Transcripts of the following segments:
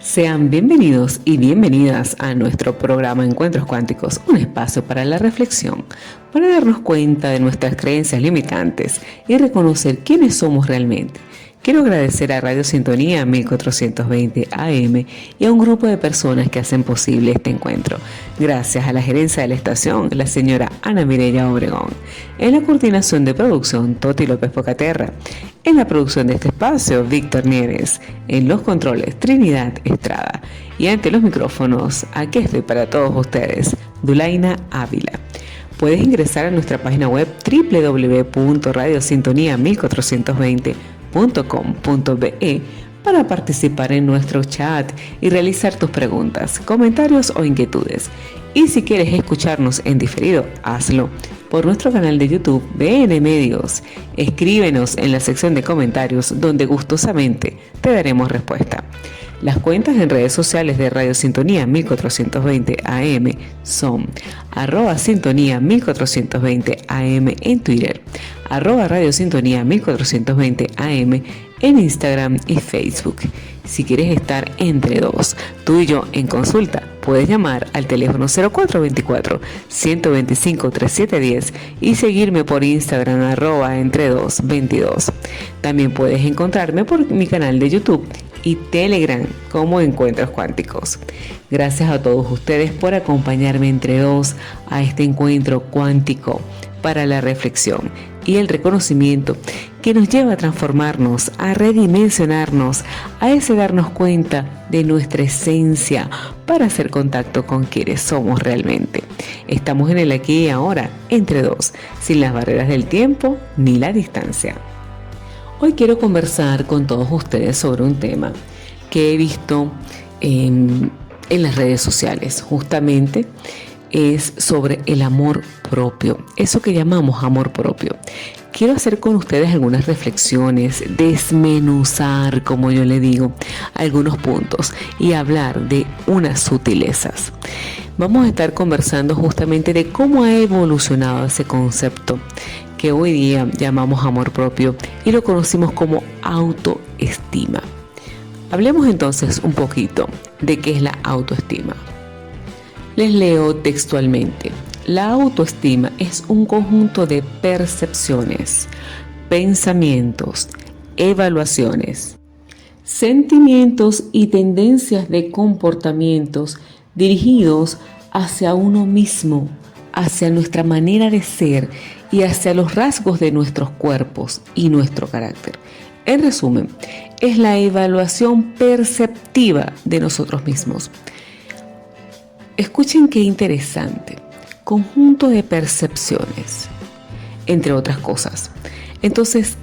Sean bienvenidos y bienvenidas a nuestro programa Encuentros Cuánticos, un espacio para la reflexión, para darnos cuenta de nuestras creencias limitantes y reconocer quiénes somos realmente. Quiero agradecer a Radio Sintonía 1420 AM y a un grupo de personas que hacen posible este encuentro. Gracias a la gerencia de la estación, la señora Ana Mireya Obregón. En la coordinación de producción, Toti López Pocaterra. En la producción de este espacio, Víctor Nieves. En los controles, Trinidad Estrada. Y ante los micrófonos, aquí estoy para todos ustedes, Dulaina Ávila. Puedes ingresar a nuestra página web www.radiosintonía1420.com.be para participar en nuestro chat y realizar tus preguntas, comentarios o inquietudes. Y si quieres escucharnos en diferido, hazlo por nuestro canal de YouTube BN Medios. Escríbenos en la sección de comentarios donde gustosamente te daremos respuesta. Las cuentas en redes sociales de Radio Sintonía 1420 AM son @Sintonía 1420 AM en Twitter, @Radio Sintonía 1420 AM en Instagram y Facebook. Si quieres estar entre dos, tú y yo en consulta, puedes llamar al teléfono 0424-125-3710 y seguirme por Instagram @entre222. También puedes encontrarme por mi canal de YouTube y Telegram como Encuentros Cuánticos. Gracias a todos ustedes por acompañarme entre dos a este encuentro cuántico para la reflexión y el reconocimiento que nos lleva a transformarnos, a redimensionarnos, a ese darnos cuenta de nuestra esencia para hacer contacto con quienes somos realmente. Estamos en el aquí y ahora, entre dos, sin las barreras del tiempo ni la distancia. Hoy quiero conversar con todos ustedes sobre un tema que he visto en las redes sociales. Justamente es sobre el amor propio, eso que llamamos amor propio. Quiero hacer con ustedes algunas reflexiones, desmenuzar, como yo le digo, algunos puntos y hablar de unas sutilezas. Vamos a estar conversando justamente de cómo ha evolucionado ese concepto que hoy día llamamos amor propio y lo conocimos como autoestima. Hablemos entonces un poquito de qué es la autoestima. Les leo textualmente. La autoestima es un conjunto de percepciones, pensamientos, evaluaciones, sentimientos y tendencias de comportamientos dirigidos hacia uno mismo, hacia nuestra manera de ser y hacia los rasgos de nuestros cuerpos y nuestro carácter. En resumen, es la evaluación perceptiva de nosotros mismos. Escuchen qué interesante. Conjunto de percepciones, entre otras cosas. Entonces,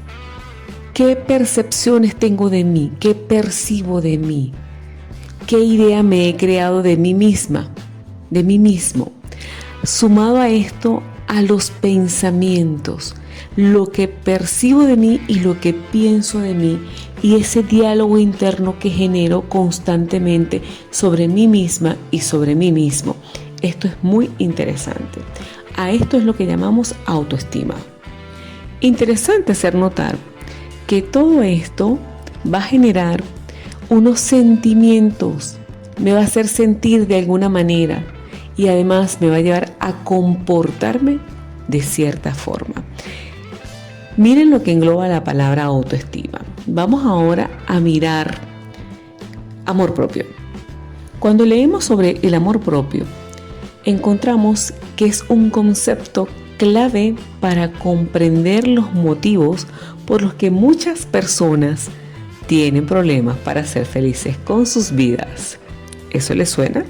¿qué percepciones tengo de mí? ¿Qué percibo de mí? ¿Qué idea me he creado de mí misma? De mí mismo. Sumado a esto, a los pensamientos, lo que percibo de mí y lo que pienso de mí y ese diálogo interno que genero constantemente sobre mí misma y sobre mí mismo. Esto es muy interesante. A esto es lo que llamamos autoestima. Interesante hacer notar que todo esto va a generar unos sentimientos, me va a hacer sentir de alguna manera y además me va a llevar a comportarme de cierta forma. Miren lo que engloba la palabra autoestima. Vamos ahora a mirar amor propio. Cuando leemos sobre el amor propio, encontramos que es un concepto clave para comprender los motivos por los que muchas personas tienen problemas para ser felices con sus vidas. ¿Eso les suena?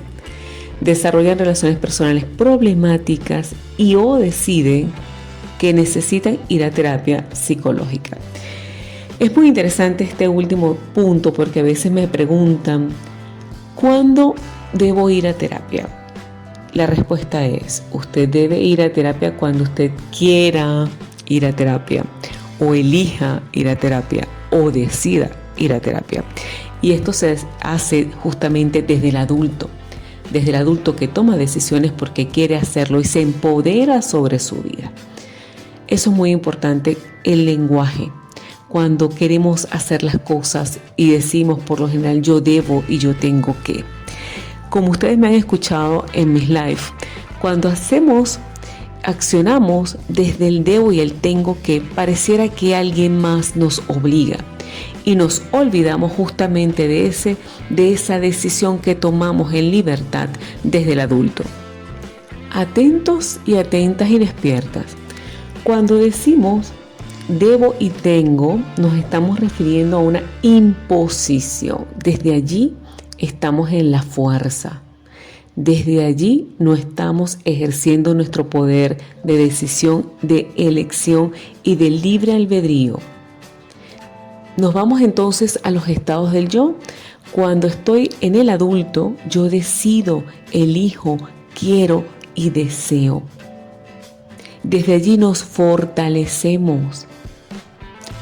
Desarrollan relaciones personales problemáticas y o deciden que necesitan ir a terapia psicológica. Es muy interesante este último punto porque a veces me preguntan, ¿cuándo debo ir a terapia? La respuesta es, usted debe ir a terapia cuando usted quiera ir a terapia, o elija ir a terapia, o decida ir a terapia. Y esto se hace justamente desde el adulto que toma decisiones porque quiere hacerlo y se empodera sobre su vida. Eso es muy importante, el lenguaje. Cuando queremos hacer las cosas y decimos por lo general yo debo y yo tengo que. Como ustedes me han escuchado en mis live, cuando accionamos desde el debo y el tengo que, pareciera que alguien más nos obliga y nos olvidamos justamente de esa decisión que tomamos en libertad desde el adulto. Atentos y atentas y despiertas. Cuando decimos debo y tengo, nos estamos refiriendo a una imposición. Desde allí estamos en la fuerza. Desde allí no estamos ejerciendo nuestro poder de decisión, de elección y de libre albedrío. Nos vamos entonces a los estados del yo. Cuando estoy en el adulto, yo decido, elijo, quiero y deseo. Desde allí nos fortalecemos.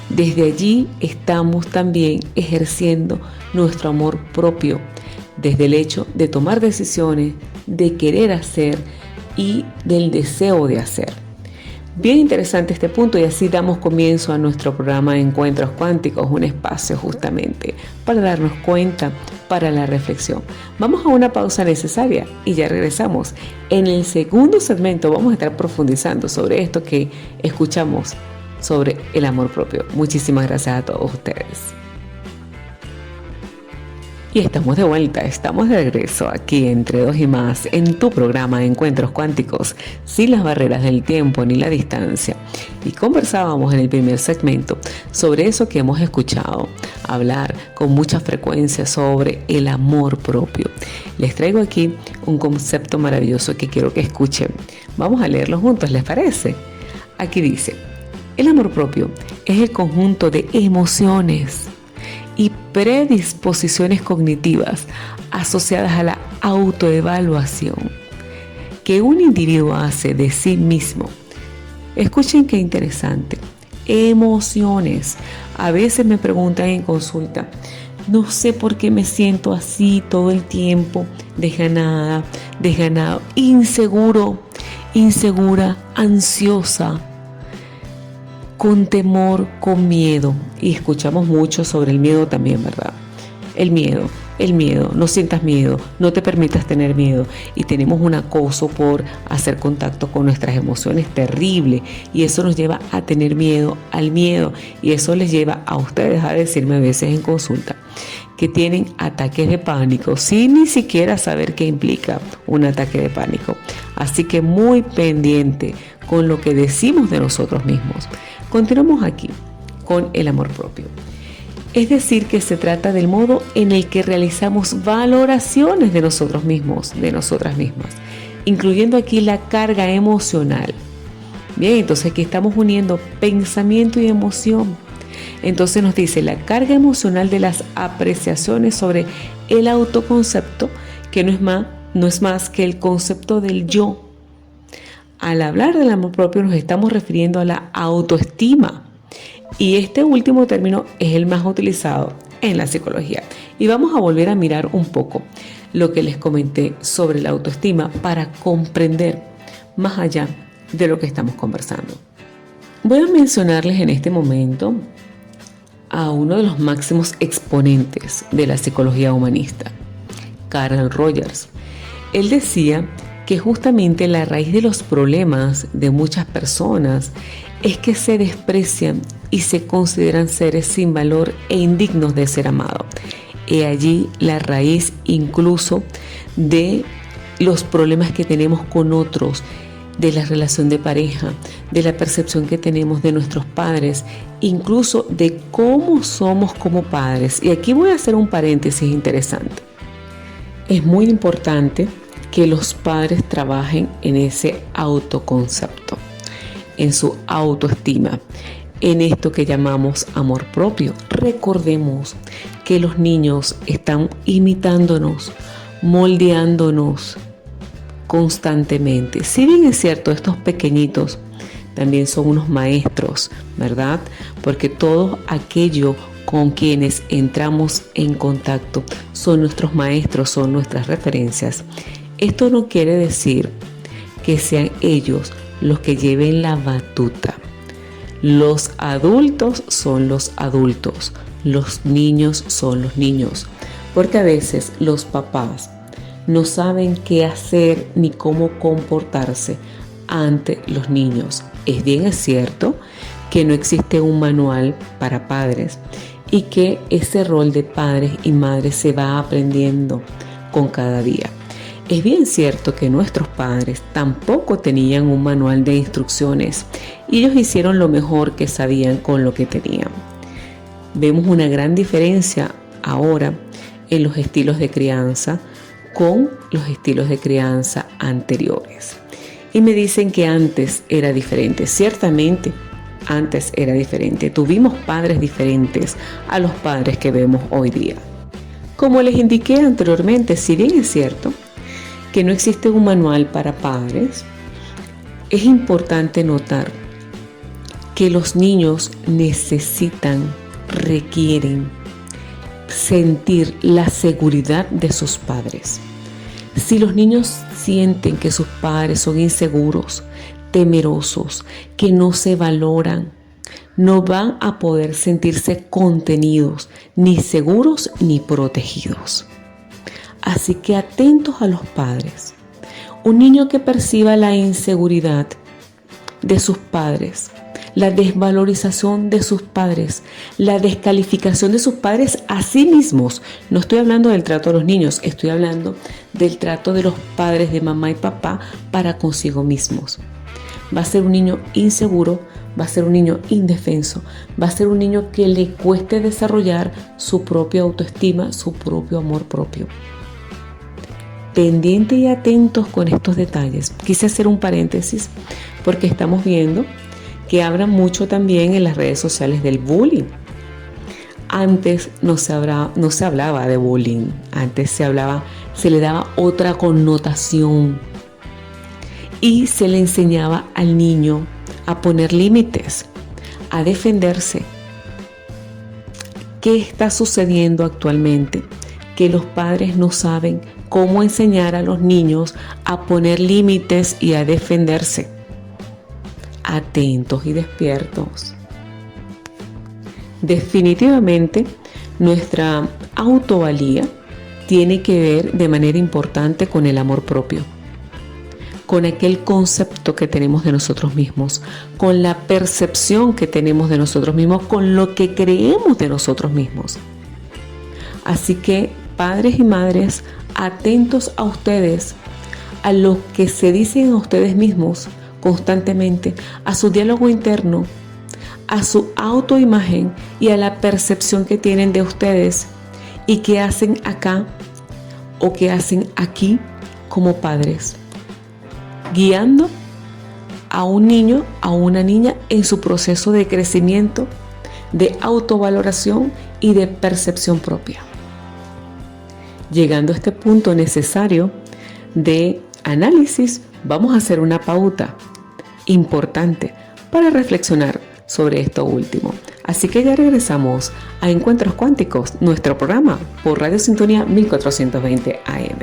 Desde allí estamos también ejerciendo nuestro amor propio, desde el hecho de tomar decisiones, de querer hacer y del deseo de hacer. Bien interesante este punto y así damos comienzo a nuestro programa de Encuentros Cuánticos, un espacio justamente para darnos cuenta, para la reflexión. Vamos a una pausa necesaria y ya regresamos. En el segundo segmento vamos a estar profundizando sobre esto que escuchamos sobre el amor propio. Muchísimas gracias a todos ustedes. Y estamos de vuelta, estamos de regreso aquí entre dos y más en tu programa Encuentros Cuánticos, sin las barreras del tiempo ni la distancia. Y conversábamos en el primer segmento sobre eso que hemos escuchado hablar con mucha frecuencia sobre el amor propio. Les traigo aquí un concepto maravilloso que quiero que escuchen. Vamos a leerlo juntos, ¿les parece? Aquí dice, el amor propio es el conjunto de emociones y predisposiciones cognitivas asociadas a la autoevaluación que un individuo hace de sí mismo. Escuchen qué interesante. Emociones. A veces me preguntan en consulta, no sé por qué me siento así todo el tiempo, desganado, inseguro, insegura, ansiosa, con temor, con miedo. Y escuchamos mucho sobre el miedo también, ¿verdad? El miedo, no sientas miedo, no te permitas tener miedo. Y tenemos un acoso por hacer contacto con nuestras emociones terrible. Y eso nos lleva a tener miedo al miedo. Y eso les lleva a ustedes a decirme a veces en consulta que tienen ataques de pánico sin ni siquiera saber qué implica un ataque de pánico. Así que muy pendiente con lo que decimos de nosotros mismos. Continuamos aquí con el amor propio. Es decir, que se trata del modo en el que realizamos valoraciones de nosotros mismos, de nosotras mismas, incluyendo aquí la carga emocional. Bien, entonces aquí estamos uniendo pensamiento y emoción. Entonces nos dice la carga emocional de las apreciaciones sobre el autoconcepto, que no es más que el concepto del yo. Al hablar del amor propio nos estamos refiriendo a la autoestima. Y este último término es el más utilizado en la psicología. Y vamos a volver a mirar un poco lo que les comenté sobre la autoestima para comprender más allá de lo que estamos conversando. Voy a mencionarles en este momento a uno de los máximos exponentes de la psicología humanista, Carl Rogers. Él decía que justamente la raíz de los problemas de muchas personas es que se desprecian y se consideran seres sin valor e indignos de ser amados. He allí la raíz incluso de los problemas que tenemos con otros, de la relación de pareja, de la percepción que tenemos de nuestros padres, incluso de cómo somos como padres. Y aquí voy a hacer un paréntesis interesante. Es muy importante que los padres trabajen en ese autoconcepto, en su autoestima, en esto que llamamos amor propio. Recordemos que los niños están imitándonos moldeándonos constantemente. Si bien es cierto, estos pequeñitos también son unos maestros, ¿verdad? Porque todo aquello con quienes entramos en contacto son nuestros maestros, son nuestras referencias. Esto no quiere decir que sean ellos los que lleven la batuta. Los adultos son los adultos, los niños son los niños, porque a veces los papás no saben qué hacer ni cómo comportarse ante los niños. Es cierto que no existe un manual para padres y que ese rol de padres y madres se va aprendiendo con cada día. Es bien cierto que nuestros padres tampoco tenían un manual de instrucciones y ellos hicieron lo mejor que sabían con lo que tenían. Vemos una gran diferencia ahora en los estilos de crianza con los estilos de crianza anteriores. Y me dicen que antes era diferente. Ciertamente, antes era diferente. Tuvimos padres diferentes a los padres que vemos hoy día. Como les indiqué anteriormente, si bien es cierto que no existe un manual para padres, es importante notar que los niños requieren sentir la seguridad de sus padres. Si los niños sienten que sus padres son inseguros, temerosos, que no se valoran, no van a poder sentirse contenidos, ni seguros ni protegidos. Así que atentos a los padres. Un niño que perciba la inseguridad de sus padres, la desvalorización de sus padres, la descalificación de sus padres a sí mismos. No estoy hablando del trato de los niños, estoy hablando del trato de los padres de mamá y papá para consigo mismos. Va a ser un niño inseguro, va a ser un niño indefenso, va a ser un niño que le cueste desarrollar su propia autoestima, su propio amor propio. Pendientes y atentos con estos detalles. Quise hacer un paréntesis porque estamos viendo que habla mucho también en las redes sociales del bullying. Antes no se hablaba de bullying, antes se le daba otra connotación y se le enseñaba al niño a poner límites, a defenderse. ¿Qué está sucediendo actualmente? Que los padres no saben cómo enseñar a los niños a poner límites y a defenderse. Atentos y despiertos. Definitivamente, nuestra autovalía tiene que ver de manera importante con el amor propio, con aquel concepto que tenemos de nosotros mismos, con la percepción que tenemos de nosotros mismos, con lo que creemos de nosotros mismos. Así que, padres y madres, atentos a ustedes, a lo que se dicen a ustedes mismos constantemente, a su diálogo interno, a su autoimagen y a la percepción que tienen de ustedes y que hacen acá o que hacen aquí como padres, guiando a un niño, a una niña en su proceso de crecimiento, de autovaloración y de percepción propia. Llegando a este punto necesario de análisis, vamos a hacer una pauta importante para reflexionar sobre esto último. Así que ya regresamos a Encuentros Cuánticos, nuestro programa por Radio Sintonía 1420 AM.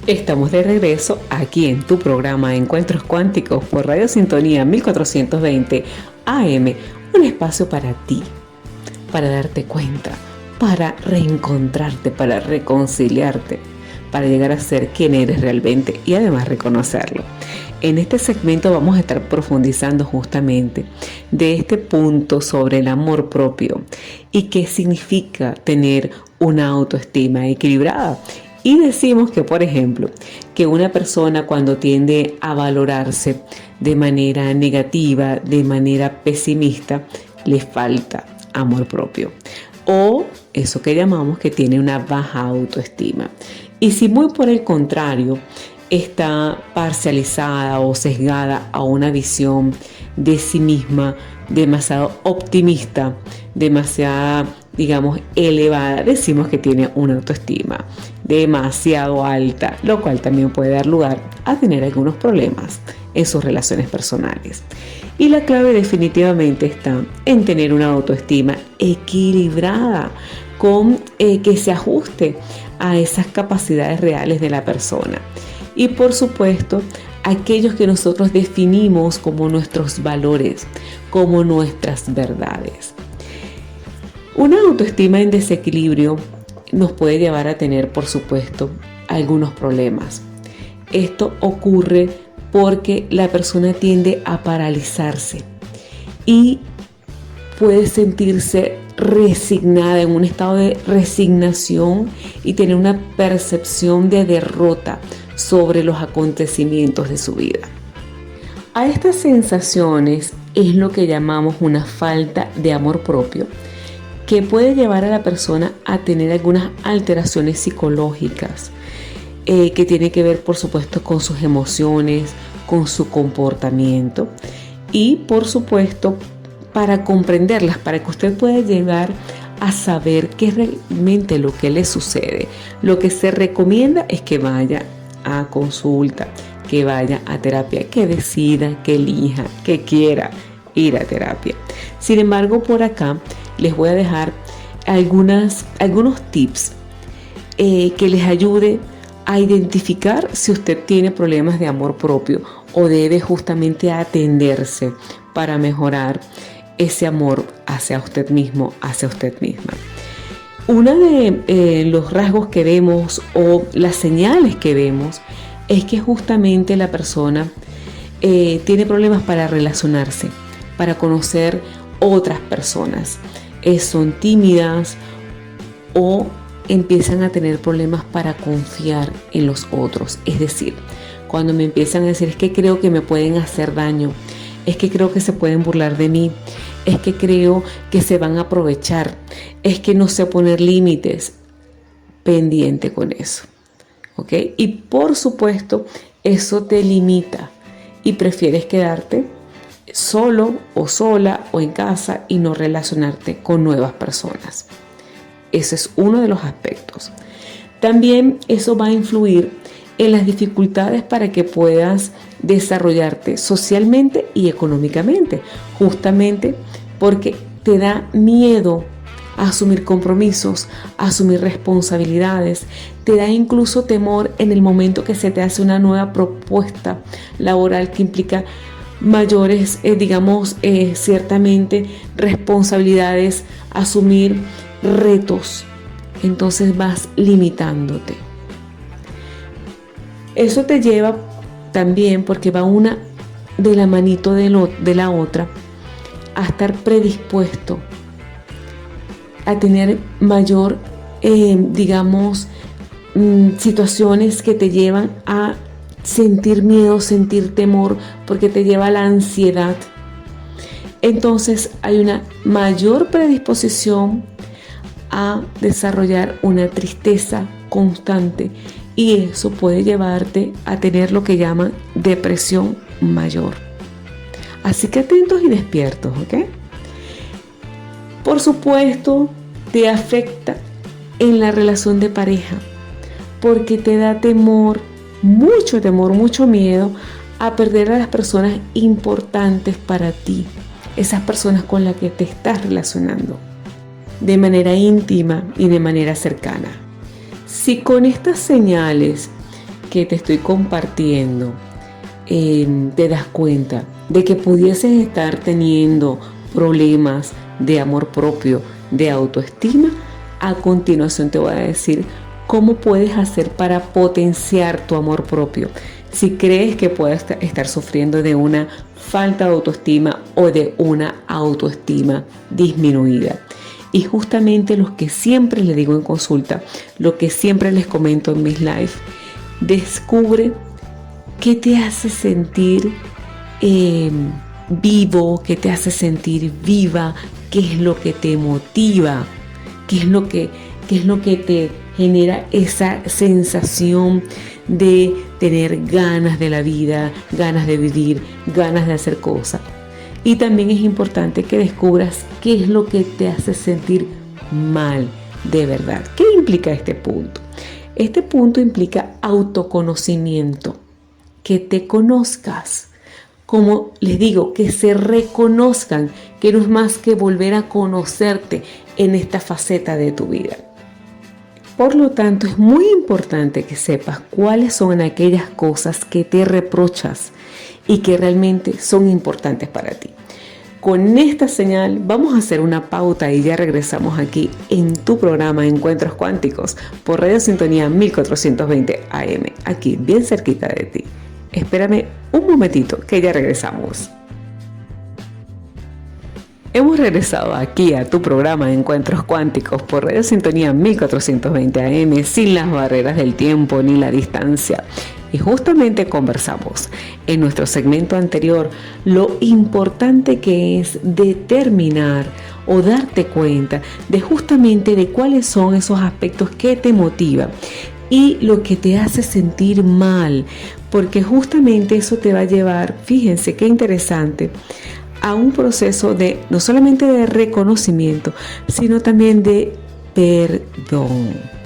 Estamos de regreso aquí en tu programa Encuentros Cuánticos por Radio Sintonía 1420 AM, un espacio para ti, para darte cuenta, para reencontrarte, para reconciliarte, para llegar a ser quien eres realmente y además reconocerlo. En este segmento vamos a estar profundizando justamente de este punto sobre el amor propio y qué significa tener una autoestima equilibrada. Y decimos que, por ejemplo, que una persona cuando tiende a valorarse de manera negativa, de manera pesimista, le falta amor propio. O eso que llamamos que tiene una baja autoestima. Y si muy por el contrario está parcializada o sesgada a una visión de sí misma demasiado optimista, demasiada digamos, elevada, decimos que tiene una autoestima demasiado alta, lo cual también puede dar lugar a tener algunos problemas en sus relaciones personales. Y la clave definitivamente está en tener una autoestima equilibrada, con que se ajuste a esas capacidades reales de la persona. Y por supuesto, aquellos que nosotros definimos como nuestros valores, como nuestras verdades. Una autoestima en desequilibrio nos puede llevar a tener, por supuesto, algunos problemas. Esto ocurre porque la persona tiende a paralizarse y puede sentirse resignada, en un estado de resignación, y tener una percepción de derrota sobre los acontecimientos de su vida. A estas sensaciones es lo que llamamos una falta de amor propio, que puede llevar a la persona a tener algunas alteraciones psicológicas que tienen que ver, por supuesto, con sus emociones, con su comportamiento, y por supuesto, para comprenderlas, para que usted pueda llegar a saber qué es realmente lo que le sucede. Lo que se recomienda es que vaya a consulta, que vaya a terapia, que decida, que elija, que quiera ir a terapia. Sin embargo, por acá les voy a dejar algunos tips que les ayude a identificar si usted tiene problemas de amor propio o debe justamente atenderse para mejorar ese amor hacia usted mismo, hacia usted misma. Uno de los rasgos que vemos o las señales que vemos es que justamente la persona tiene problemas para relacionarse, para conocer otras personas. Son tímidas o empiezan a tener problemas para confiar en los otros. Es decir, cuando me empiezan a decir, es que creo que me pueden hacer daño, es que creo que se pueden burlar de mí, es que creo que se van a aprovechar, es que no sé poner límites. Pendiente con eso, ¿ok? Y por supuesto, eso te limita y prefieres quedarte solo o sola o en casa y no relacionarte con nuevas personas. Ese es uno de los aspectos. También eso va a influir en las dificultades para que puedas desarrollarte socialmente y económicamente, justamente porque te da miedo a asumir compromisos, a asumir responsabilidades, te da incluso temor en el momento que se te hace una nueva propuesta laboral que implica mayores, ciertamente responsabilidades, asumir retos. Entonces vas limitándote. Eso te lleva también, porque va una de la manito de la otra, a estar predispuesto a tener mayor, situaciones que te llevan a sentir miedo, sentir temor, porque te lleva a la ansiedad. Entonces hay una mayor predisposición a desarrollar una tristeza constante, y eso puede llevarte a tener lo que llaman depresión mayor. Así que atentos y despiertos, ¿ok? Por supuesto, te afecta en la relación de pareja, porque te da temor, mucho miedo a perder a las personas importantes para ti, esas personas con las que te estás relacionando de manera íntima y de manera cercana. Si con estas señales que te estoy compartiendo te das cuenta de que pudieses estar teniendo problemas de amor propio, de autoestima, a continuación te voy a decir cómo puedes hacer para potenciar tu amor propio si crees que puedes estar sufriendo de una falta de autoestima o de una autoestima disminuida. Y justamente lo que siempre les digo en consulta, lo que siempre les comento en mis live, descubre qué te hace sentir vivo, qué te hace sentir viva, qué es lo que te motiva, qué es lo que te genera esa sensación de tener ganas de la vida, ganas de vivir, ganas de hacer cosas. Y también es importante que descubras qué es lo que te hace sentir mal, de verdad. ¿Qué implica este punto? Este punto implica autoconocimiento, que te conozcas. Como les digo, que se reconozcan, que no es más que volver a conocerte en esta faceta de tu vida. Por lo tanto, es muy importante que sepas cuáles son aquellas cosas que te reprochas y que realmente son importantes para ti. Con esta señal vamos a hacer una pauta y ya regresamos aquí en tu programa Encuentros Cuánticos por Radio Sintonía 1420 AM, aquí bien cerquita de ti. Espérame un momentito que ya regresamos. Hemos regresado aquí a tu programa Encuentros Cuánticos por Radio Sintonía 1420 AM, sin las barreras del tiempo ni la distancia. Y justamente conversamos en nuestro segmento anterior lo importante que es determinar o darte cuenta de justamente de cuáles son esos aspectos que te motivan y lo que te hace sentir mal, porque justamente eso te va a llevar, fíjense qué interesante, a un proceso de no solamente de reconocimiento, sino también de perdón.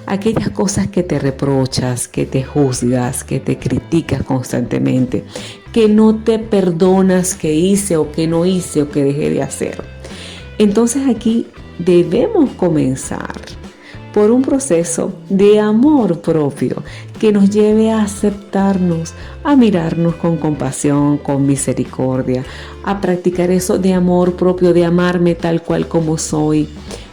Aquellas cosas que te reprochas, que te juzgas, que te criticas constantemente, que no te perdonas que hice o que no hice o que dejé de hacer. Entonces aquí debemos comenzar por un proceso de amor propio que nos lleve a aceptarnos, a mirarnos con compasión, con misericordia, a practicar eso de amor propio, de amarme tal cual como soy,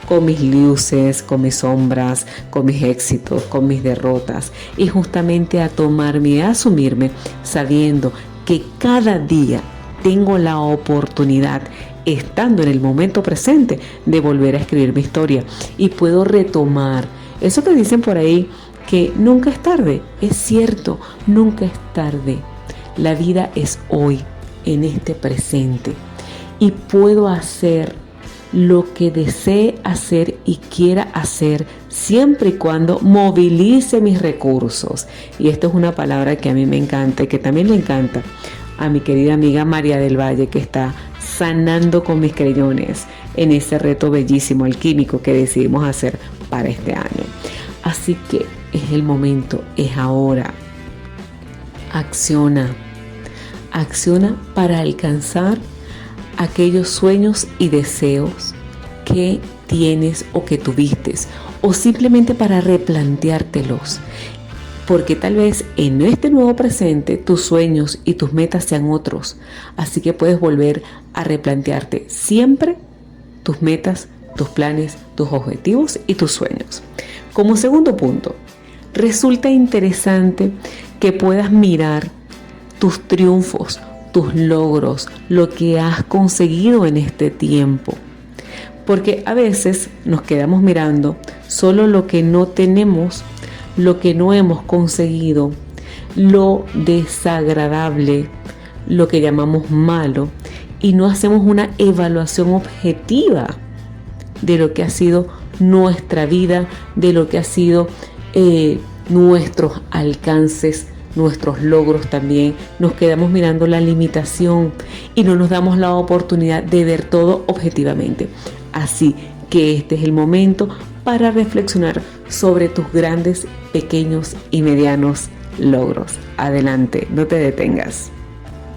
con mis luces, con mis sombras, con mis éxitos, con mis derrotas, y justamente a tomarme y a asumirme sabiendo que cada día tengo la oportunidad, estando en el momento presente, de volver a escribir mi historia y puedo retomar eso que dicen por ahí, que nunca es tarde. Es cierto, nunca es tarde. La vida es hoy, en este presente, y puedo hacer lo que desee hacer y quiera hacer siempre y cuando movilice mis recursos. Y esto es una palabra que a mí me encanta y que también le encanta a mi querida amiga María del Valle, que está sanando con mis creyones en ese reto bellísimo alquímico que decidimos hacer para este año. Así que es el momento, es ahora. Acciona para alcanzar aquellos sueños y deseos que tienes o que tuviste, o simplemente para replanteártelos, porque tal vez en este nuevo presente tus sueños y tus metas sean otros, así que puedes volver a replantearte siempre tus metas, tus planes, tus objetivos y tus sueños. Como segundo punto, resulta interesante que puedas mirar tus triunfos, tus logros, lo que has conseguido en este tiempo. Porque a veces nos quedamos mirando solo lo que no tenemos, lo que no hemos conseguido, lo desagradable, lo que llamamos malo, y no hacemos una evaluación objetiva de lo que ha sido nuestra vida, de lo que ha sido nuestros alcances, nuestros logros también. Nos quedamos mirando la limitación y no nos damos la oportunidad de ver todo objetivamente. Así que este es el momento para reflexionar sobre tus grandes, pequeños y medianos logros. Adelante, no te detengas.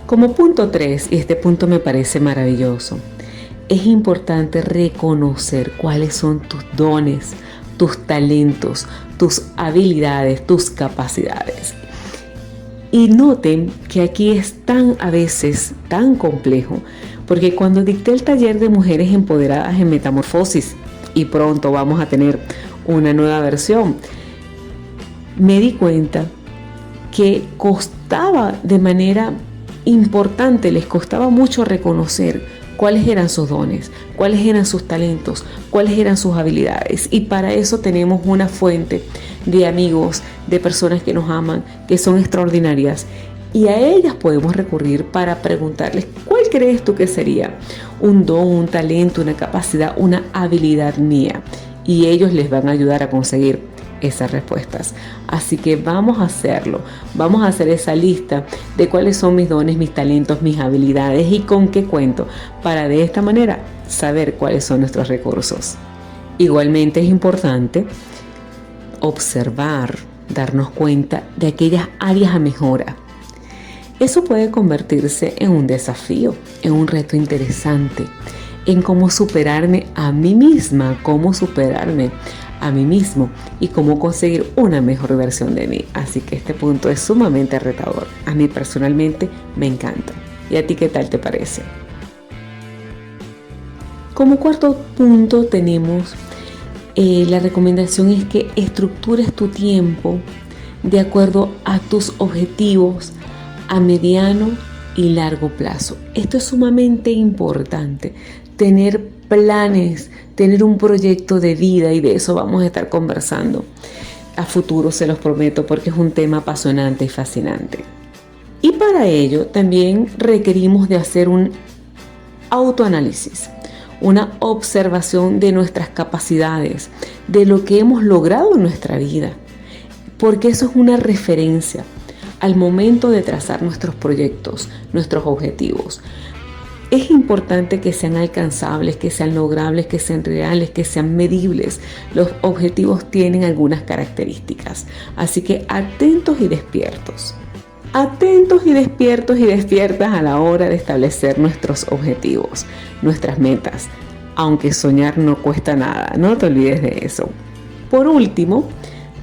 Como punto 3, y este punto me parece maravilloso, es importante reconocer cuáles son tus dones, tus talentos, tus habilidades, tus capacidades. Y noten que aquí es a veces tan complejo, porque cuando dicté el taller de mujeres empoderadas en metamorfosis, y pronto vamos a tener una nueva versión, me di cuenta que costaba de manera importante, les costaba mucho reconocer cuáles eran sus dones, cuáles eran sus talentos, cuáles eran sus habilidades. Y para eso tenemos una fuente de amigos, de personas que nos aman, que son extraordinarias. Y a ellas podemos recurrir para preguntarles, ¿cuál crees tú que sería un don, un talento, una capacidad, una habilidad mía? Y ellos les van a ayudar a conseguir esas respuestas. Así que vamos a hacerlo, vamos a hacer esa lista de cuáles son mis dones, mis talentos, mis habilidades y con qué cuento, para de esta manera saber cuáles son nuestros recursos. Igualmente es importante observar, darnos cuenta de aquellas áreas a mejora. Eso puede convertirse en un desafío, en un reto interesante, en cómo superarme a mí misma, cómo superarme a mí mismo y cómo conseguir una mejor versión de mí. Así que este punto es sumamente retador. A mí personalmente me encanta. ¿Y a ti qué tal te parece? Como cuarto punto tenemos la recomendación es que estructures tu tiempo de acuerdo a tus objetivos a mediano y largo plazo. Esto es sumamente importante, tener planes, tener un proyecto de vida, y de eso vamos a estar conversando a futuro, se los prometo, porque es un tema apasionante y fascinante. Y para ello también requerimos de hacer un autoanálisis, una observación de nuestras capacidades, de lo que hemos logrado en nuestra vida, porque eso es una referencia al momento de trazar nuestros proyectos, nuestros objetivos. Es importante que sean alcanzables, que sean logrables, que sean reales, que sean medibles. Los objetivos tienen algunas características, así que atentos y despiertos. Atentos y despiertos y despiertas a la hora de establecer nuestros objetivos, nuestras metas, aunque soñar no cuesta nada, no te olvides de eso. Por último,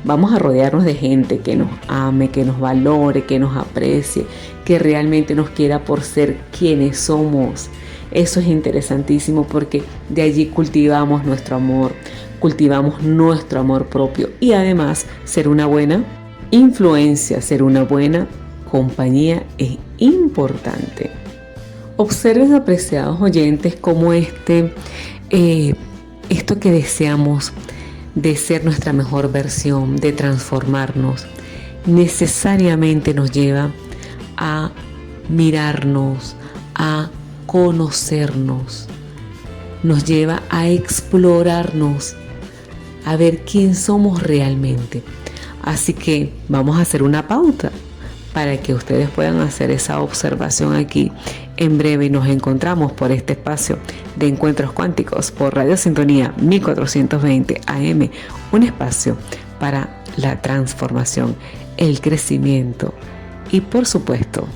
vamos a rodearnos de gente que nos ame, que nos valore, que nos aprecie, que realmente nos quiera por ser quienes somos. Eso es interesantísimo porque de allí cultivamos nuestro amor propio y además ser una buena influencia, ser una buena compañía es importante. Observen, apreciados oyentes, cómo esto que deseamos de ser nuestra mejor versión, de transformarnos, necesariamente nos lleva a mirarnos, a conocernos, nos lleva a explorarnos, a ver quién somos realmente. Así que vamos a hacer una pauta para que ustedes puedan hacer esa observación aquí. En breve nos encontramos por este espacio de Encuentros Cuánticos por Radio Sintonía 1420 AM, un espacio para la transformación, el crecimiento y, por supuesto,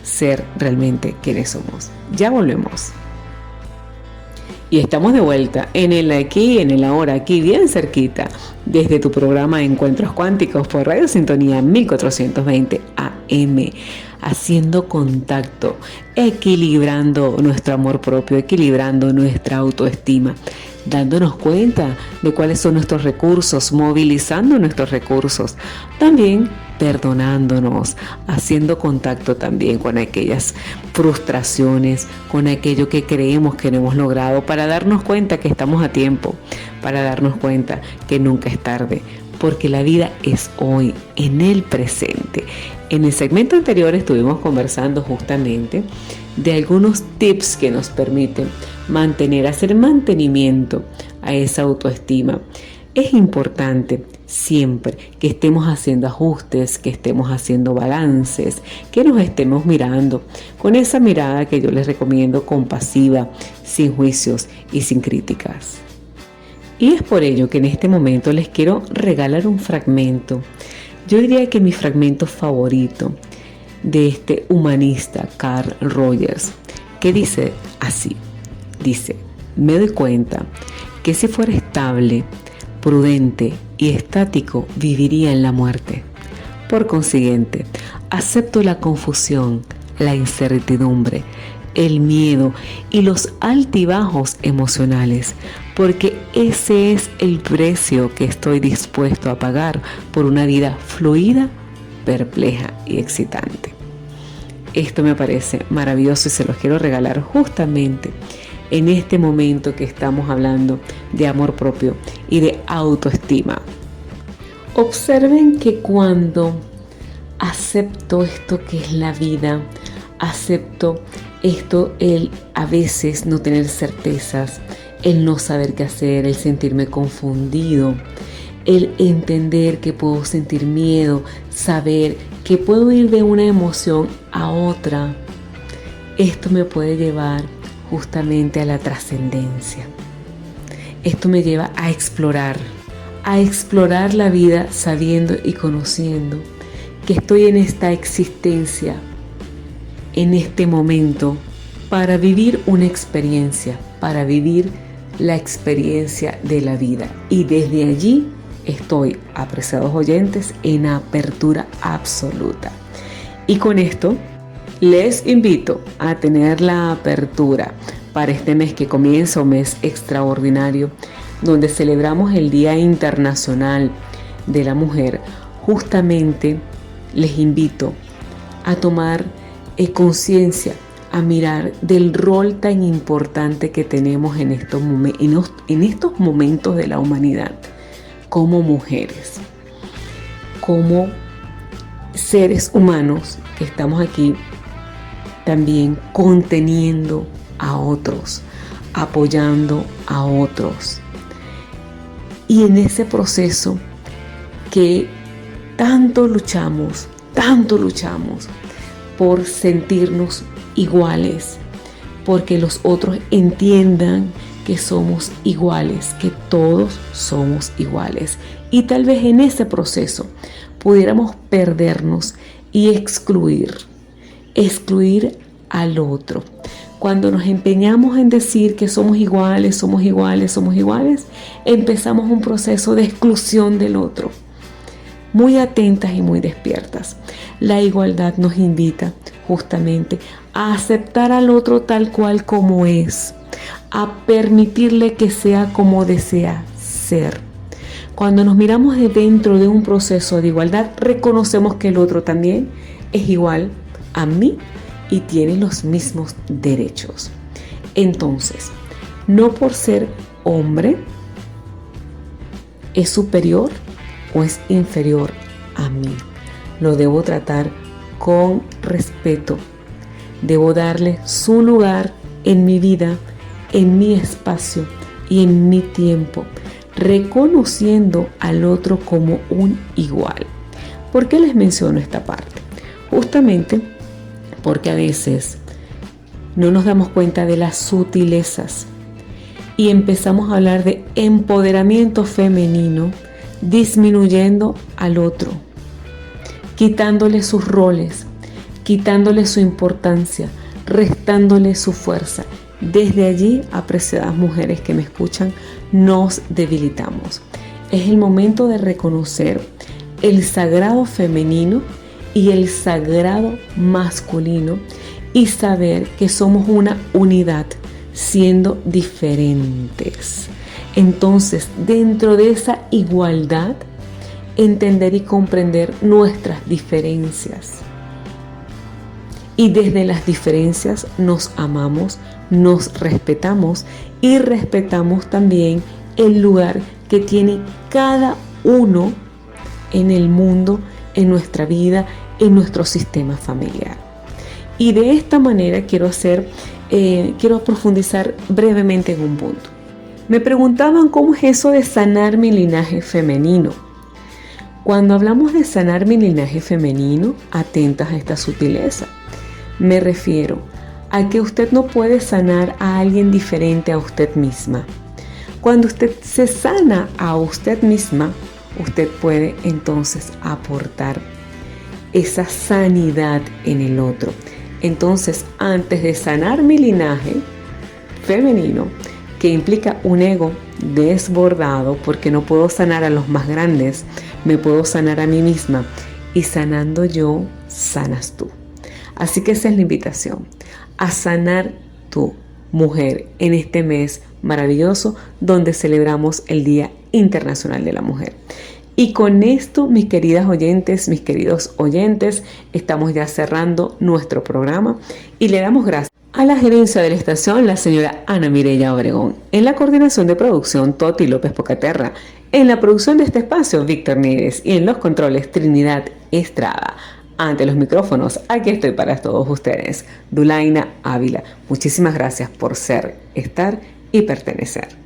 ser realmente quienes somos. Ya volvemos. Y estamos de vuelta en el aquí, en el ahora, aquí bien cerquita, desde tu programa Encuentros Cuánticos por Radio Sintonía 1420 AM, haciendo contacto, equilibrando nuestro amor propio, equilibrando nuestra autoestima, dándonos cuenta de cuáles son nuestros recursos, movilizando nuestros recursos, también perdonándonos, haciendo contacto también con aquellas frustraciones, con aquello que creemos que no hemos logrado, para darnos cuenta que estamos a tiempo, para darnos cuenta que nunca es tarde, porque la vida es hoy, en el presente. En el segmento anterior estuvimos conversando justamente de algunos tips que nos permiten hacer mantenimiento a esa autoestima. Es importante siempre que estemos haciendo ajustes, que estemos haciendo balances, que nos estemos mirando con esa mirada que yo les recomiendo, compasiva, sin juicios y sin críticas. Y es por ello que en este momento les quiero regalar un fragmento. Yo diría que mi fragmento favorito de este humanista, Carl Rogers, que dice así, me doy cuenta que si fuera estable, prudente y estático, viviría en la muerte. Por consiguiente, acepto la confusión, la incertidumbre, el miedo y los altibajos emocionales, porque ese es el precio que estoy dispuesto a pagar por una vida fluida, perpleja y excitante. Esto me parece maravilloso y se los quiero regalar justamente en este momento que estamos hablando de amor propio y de autoestima. Observen que cuando acepto esto que es la vida, acepto esto, el a veces no tener certezas, el no saber qué hacer, el sentirme confundido, el entender que puedo sentir miedo, saber que puedo ir de una emoción a otra, esto me puede llevar justamente a la trascendencia. Esto me lleva a explorar la vida sabiendo y conociendo que estoy en esta existencia, en este momento, para vivir una experiencia, para vivir la experiencia de la vida. Y desde allí estoy, apreciados oyentes, en apertura absoluta. Y con esto les invito a tener la apertura para este mes que comienza, un mes extraordinario, donde celebramos el Día Internacional de la Mujer. Justamente les invito a tomar conciencia, a mirar del rol tan importante que tenemos en estos momentos de la humanidad, como mujeres, como seres humanos que estamos aquí también conteniendo a otros, apoyando a otros. Y en ese proceso que tanto luchamos por sentirnos iguales, porque los otros entiendan que somos iguales, que todos somos iguales. Y tal vez en ese proceso pudiéramos perdernos y excluir al otro. Cuando nos empeñamos en decir que somos iguales, empezamos un proceso de exclusión del otro. Muy atentas y muy despiertas. La igualdad nos invita justamente a aceptar al otro tal cual como es, a permitirle que sea como desea ser. Cuando nos miramos de dentro de un proceso de igualdad, reconocemos que el otro también es igual a mí y tiene los mismos derechos. Entonces, no por ser hombre es superior o es inferior a mí. Lo debo tratar con respeto. Debo darle su lugar en mi vida, en mi espacio y en mi tiempo, reconociendo al otro como un igual. ¿Por qué les menciono esta parte? Justamente porque a veces no nos damos cuenta de las sutilezas y empezamos a hablar de empoderamiento femenino, disminuyendo al otro, quitándole sus roles, quitándole su importancia, restándole su fuerza. Desde allí, apreciadas mujeres que me escuchan, nos debilitamos. Es el momento de reconocer el sagrado femenino y el sagrado masculino y saber que somos una unidad siendo diferentes. Entonces, dentro de esa igualdad, entender y comprender nuestras diferencias. Y desde las diferencias nos amamos, nos respetamos y respetamos también el lugar que tiene cada uno en el mundo, en nuestra vida, en nuestro sistema familiar. Y de esta manera quiero profundizar brevemente en un punto. Me preguntaban cómo es eso de sanar mi linaje femenino. Cuando hablamos de sanar mi linaje femenino, atentas a esta sutileza. Me refiero a que usted no puede sanar a alguien diferente a usted misma. Cuando usted se sana a usted misma, usted puede entonces aportar esa sanidad en el otro. Entonces, antes de sanar mi linaje femenino, que implica un ego desbordado, porque no puedo sanar a los más grandes, me puedo sanar a mí misma, y sanando yo, sanas tú. Así que esa es la invitación, a sanar tú, mujer, en este mes maravilloso donde celebramos el Día Internacional de la Mujer. Y con esto, mis queridas oyentes, mis queridos oyentes, estamos ya cerrando nuestro programa y le damos gracias a la gerencia de la estación, la señora Ana Mireya Obregón, en la coordinación de producción, Toti López Pocaterra, en la producción de este espacio, Víctor Nieves, y en los controles, Trinidad Estrada. Ante los micrófonos, aquí estoy para todos ustedes, Dulaina Ávila. Muchísimas gracias por ser, estar y pertenecer.